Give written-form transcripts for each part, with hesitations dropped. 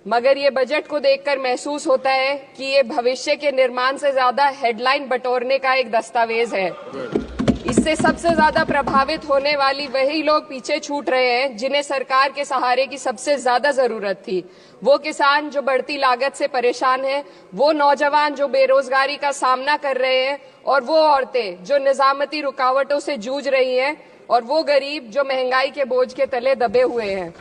मगर ये बजट को देखकर महसूस होता है कि ये भविष्य के निर्माण से ज्यादा हेडलाइन बटोरने का एक दस्तावेज है। इससे सबसे ज्यादा प्रभावित होने वाली वही लोग पीछे छूट रहे हैं जिन्हें सरकार के सहारे की सबसे ज्यादा जरूरत थी। वो किसान जो बढ़ती लागत से परेशान हैं, वो नौजवान जो बेरोजगारी का सामना कर रहे हैं, और वो औरतें जो निजामती रुकावटों से जूझ रही हैं, और वो गरीब जो महंगाई के बोझ के तले दबे हुए हैं।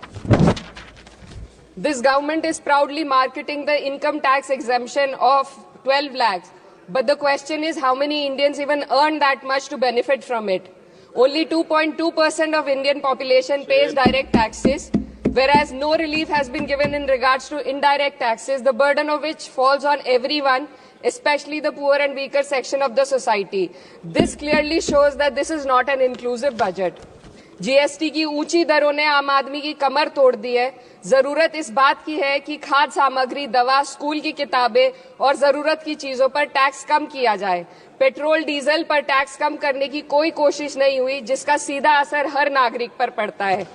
This government is proudly marketing the income tax exemption of 12 lakhs. But the question is, how many Indians even earn that much to benefit from it? Only 2.2% of Indian population pays direct taxes, whereas no relief has been given in regards to indirect taxes, the burden of which falls on everyone, especially the poor and weaker section of the society. This clearly shows that this is not an inclusive budget. GST की ऊंची दरों ने आम आदमी की कमर तोड़ दी है। जरूरत इस बात की है कि खाद्य सामग्री, दवा, स्कूल की किताबें और जरूरत की चीजों पर टैक्स कम किया जाए। पेट्रोल डीजल पर टैक्स कम करने की कोई कोशिश नहीं हुई, जिसका सीधा असर हर नागरिक पर पड़ता है।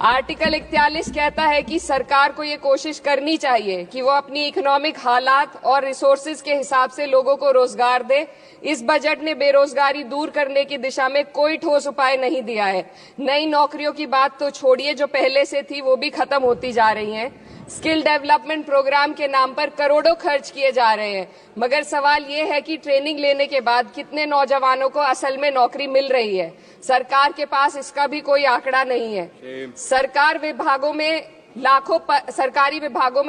आर्टिकल 41 कहता है कि सरकार को ये कोशिश करनी चाहिए कि वो अपनी इकोनॉमिक हालात और रिसोर्सेज के हिसाब से लोगों को रोजगार दे। इस बजट ने बेरोजगारी दूर करने की दिशा में कोई ठोस उपाय नहीं दिया है। नई नौकरियों की बात तो छोड़िए, जो पहले से थी वो भी खत्म होती जा रही हैं। स्किल डेवलपमेंट प्रोग्राम के नाम पर करोड़ों खर्च किए जा रहे हैं, मगर सवाल ये है कि ट्रेनिंग लेने के बाद कितने नौजवानों को असल में नौकरी मिल रही है। सरकार के पास इसका भी कोई आंकड़ा नहीं है। सरकारी विभागों में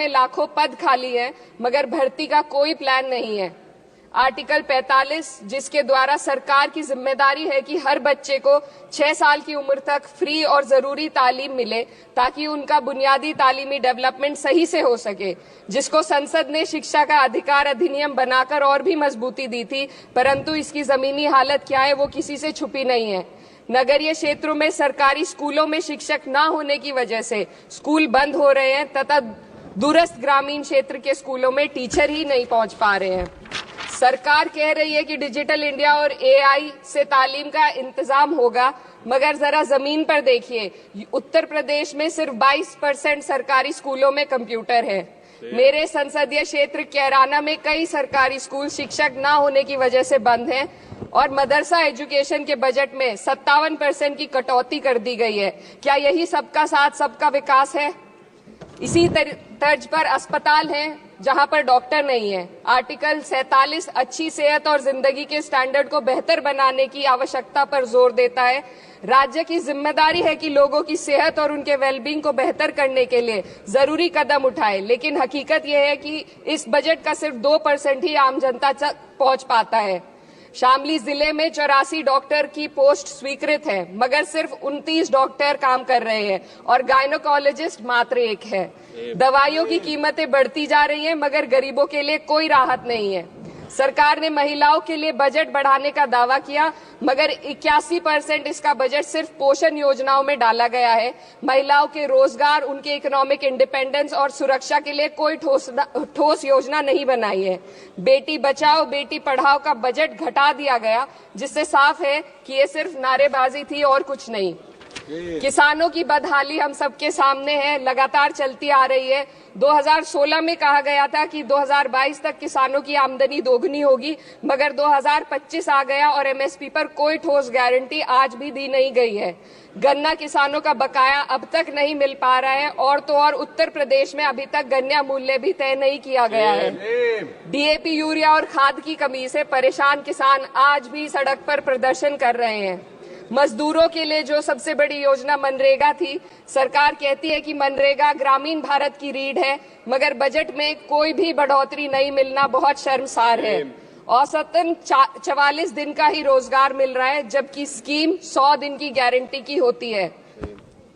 लाखों पद खाली हैं, मगर भर्ती का कोई प्लान नहीं है। आर्टिकल 45, जिसके द्वारा सरकार की जिम्मेदारी है कि हर बच्चे को 6 साल की उम्र तक फ्री और जरूरी तालीम मिले ताकि उनका बुनियादी तालीमी डेवलपमेंट सही से हो सके, जिसको संसद ने शिक्षा का अधिकार अधिनियम बनाकर और भी मजबूती दी थी, परंतु इसकी जमीनी हालत क्या है वो किसी से छुपी नहीं है। नगरीय क्षेत्रों में सरकारी स्कूलों में शिक्षक न होने की वजह से स्कूल बंद हो रहे हैं तथा दूरस्थ ग्रामीण क्षेत्र के स्कूलों में टीचर ही नहीं पहुंच पा रहे हैं। सरकार कह रही है कि डिजिटल इंडिया और एआई से तालीम का इंतजाम होगा, मगर जरा जमीन पर देखिए, उत्तर प्रदेश में सिर्फ 22% सरकारी स्कूलों में कंप्यूटर है। मेरे संसदीय क्षेत्र कैराना में कई सरकारी स्कूल शिक्षक न होने की वजह से बंद हैं और मदरसा एजुकेशन के बजट में 57% की कटौती कर दी गई है। क्या यही सबका साथ सबका विकास है? इसी तर्ज पर अस्पताल हैं जहां पर डॉक्टर नहीं है। आर्टिकल 47 अच्छी सेहत और जिंदगी के स्टैंडर्ड को बेहतर बनाने की आवश्यकता पर जोर देता है। राज्य की जिम्मेदारी है कि लोगों की सेहत और उनके वेलबींग को बेहतर करने के लिए जरूरी कदम उठाए, लेकिन हकीकत यह है कि इस बजट का सिर्फ 2% ही आम जनता तक पहुंच पाता है। शामली जिले में 84 डॉक्टर की पोस्ट स्वीकृत है, मगर सिर्फ 29 डॉक्टर काम कर रहे हैं और गायनोकोलॉजिस्ट मात्र 1 है। दवाइयों की कीमतें बढ़ती जा रही हैं, मगर गरीबों के लिए कोई राहत नहीं है। सरकार ने महिलाओं के लिए बजट बढ़ाने का दावा किया, मगर 81% इसका बजट सिर्फ पोषण योजनाओं में डाला गया है। महिलाओं के रोजगार, उनके इकोनॉमिक इंडिपेंडेंस और सुरक्षा के लिए कोई ठोस योजना नहीं बनाई है। बेटी बचाओ बेटी पढ़ाओ का बजट घटा दिया गया, जिससे साफ है कि ये सिर्फ नारेबाजी थी और कुछ नहीं। किसानों की बदहाली हम सबके सामने है, लगातार चलती आ रही है। 2016 में कहा गया था कि 2022 तक किसानों की आमदनी दोगुनी होगी, मगर 2025 आ गया और एमएसपी पर कोई ठोस गारंटी आज भी दी नहीं गई है। गन्ना किसानों का बकाया अब तक नहीं मिल पा रहा है, और तो और उत्तर प्रदेश में अभी तक गन्ना मूल्य भी तय नहीं किया गया है। डीएपी, यूरिया और खाद की कमी से परेशान किसान आज भी सड़क पर प्रदर्शन कर रहे हैं। मजदूरों के लिए जो सबसे बड़ी योजना मनरेगा थी, सरकार कहती है कि मनरेगा ग्रामीण भारत की रीढ़ है, मगर बजट में कोई भी बढ़ोतरी नहीं मिलना बहुत शर्मसार है। औसतन 44 दिन का ही रोजगार मिल रहा है, जबकि स्कीम 100 दिन की गारंटी की होती है।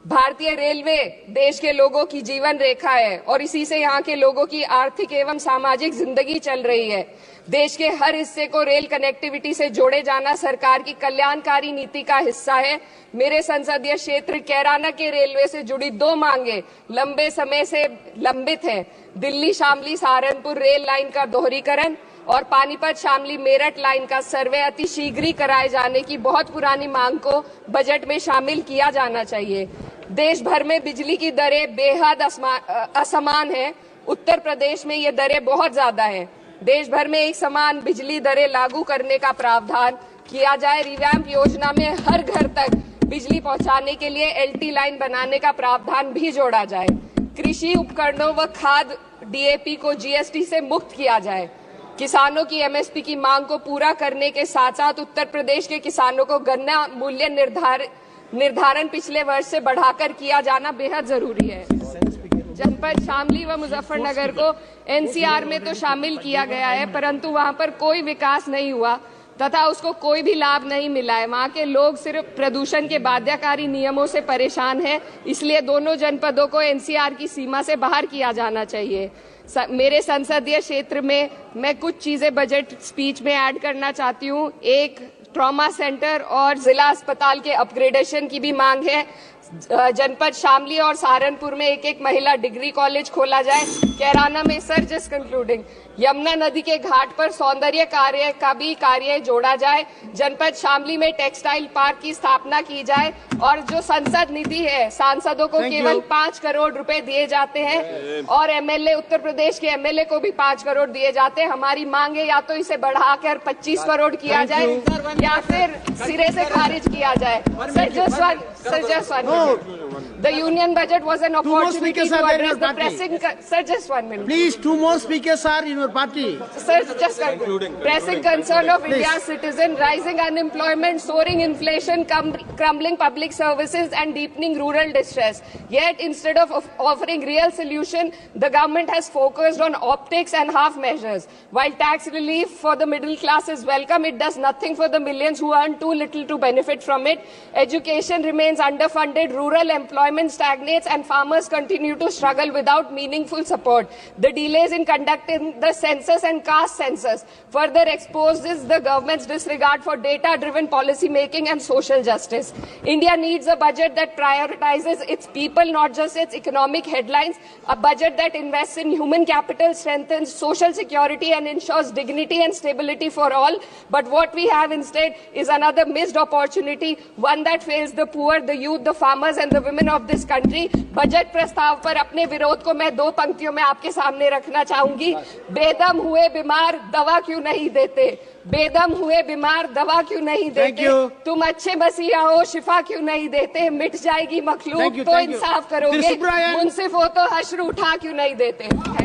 भारतीय रेलवे देश के लोगों की जीवन रेखा है और इसी से यहाँ के लोगों की आर्थिक एवं सामाजिक जिंदगी चल रही है। देश के हर हिस्से को रेल कनेक्टिविटी से जोड़े जाना सरकार की कल्याणकारी नीति का हिस्सा है। मेरे संसदीय क्षेत्र कैराना के रेलवे से जुड़ी 2 मांगे लंबे समय से लंबित हैं। दिल्ली शामली सहारनपुर रेल लाइन का दोहरीकरण और पानीपत शामली मेरठ लाइन का सर्वे अति शीघ्र ही कराए जाने की बहुत पुरानी मांग को बजट में शामिल किया जाना चाहिए। देश भर में बिजली की दरें बेहद असमान हैं उत्तर प्रदेश में ये दरें बहुत ज्यादा हैं। देश भर में एक समान बिजली दरें लागू करने का प्रावधान किया जाए। रिवैम्प योजना में हर घर तक बिजली पहुंचाने के लिए एलटी लाइन बनाने का प्रावधान भी जोड़ा जाए। कृषि उपकरणों व खाद डीएपी को जीएसटी से मुक्त किया जाए। किसानों की एमएसपी की मांग को पूरा करने के साथ साथ उत्तर प्रदेश के किसानों को गन्ना मूल्य निर्धारण पिछले वर्ष से बढ़ाकर किया जाना बेहद जरूरी है। जनपद शामली व मुजफ्फरनगर को एनसीआर में तो शामिल किया गया है, परंतु वहां पर कोई विकास नहीं हुआ तथा उसको कोई भी लाभ नहीं मिला है। वहां के लोग सिर्फ प्रदूषण के बाध्यकारी नियमों से परेशान हैं, इसलिए दोनों जनपदों को एनसीआर की सीमा से बाहर किया जाना चाहिए। मेरे संसदीय क्षेत्र में मैं कुछ चीजें बजट स्पीच में ऐड करना चाहती हूँ। एक, ट्रॉमा सेंटर और जिला अस्पताल के अपग्रेडेशन की भी मांग है। जनपद शामली और सहारनपुर में एक एक महिला डिग्री कॉलेज खोला जाए। कैराना में सर जस्ट कंक्लूडिंग, यमुना नदी के घाट पर सौंदर्य कार्य का भी कार्य जोड़ा जाए। जनपद शामली में टेक्सटाइल पार्क की स्थापना की जाए और जो संसद निधि है सांसदों को केवल 5 करोड़ रुपए दिए जाते हैं और एमएलए, उत्तर प्रदेश के एमएलए को भी 5 करोड़ दिए जाते हैं। हमारी मांग है या तो इसे बढ़ाकर 25 करोड़ किया जाए या फिर सिरे से खारिज किया जाए। Sir, just one minute. The union budget was an opportunity to address the pressing... Sir, just 1 minute. Please, 2 more speakers are in your party. Sir, just pressing concern of India's citizen, rising unemployment, soaring inflation, crumbling public services and deepening rural distress. Yet, instead of offering real solution, the government has focused on optics and half measures. While tax relief for the middle class is welcome, it does nothing for the millions who earn too little to benefit from it. Education remains underfunded, rural employment stagnates and farmers continue to struggle without meaningful support. The delays in conducting the census and caste census further exposes the government's disregard for data-driven policy making and social justice. India needs a budget that prioritizes its people, not just its economic headlines, a budget that invests in human capital, strengthens social security and ensures dignity and stability for all. But what we have instead is another missed opportunity, one that fails the poor, the youth, the farmers and the women of this country. Budget प्रस्ताव पर अपने विरोध को मैं 2 पंक्तियों में आपके सामने रखना चाहूंगी। बेदम हुए बीमार दवा क्यों नहीं देते? बेदम हुए बीमार दवा क्यों नहीं देते? तुम अच्छे मसीहा हो, शिफा क्यों नहीं देते? मिट जाएगी मखलूक तो इंसाफ करोगे, मुंसिफ हो तो हश्र उठा क्यों नहीं देते?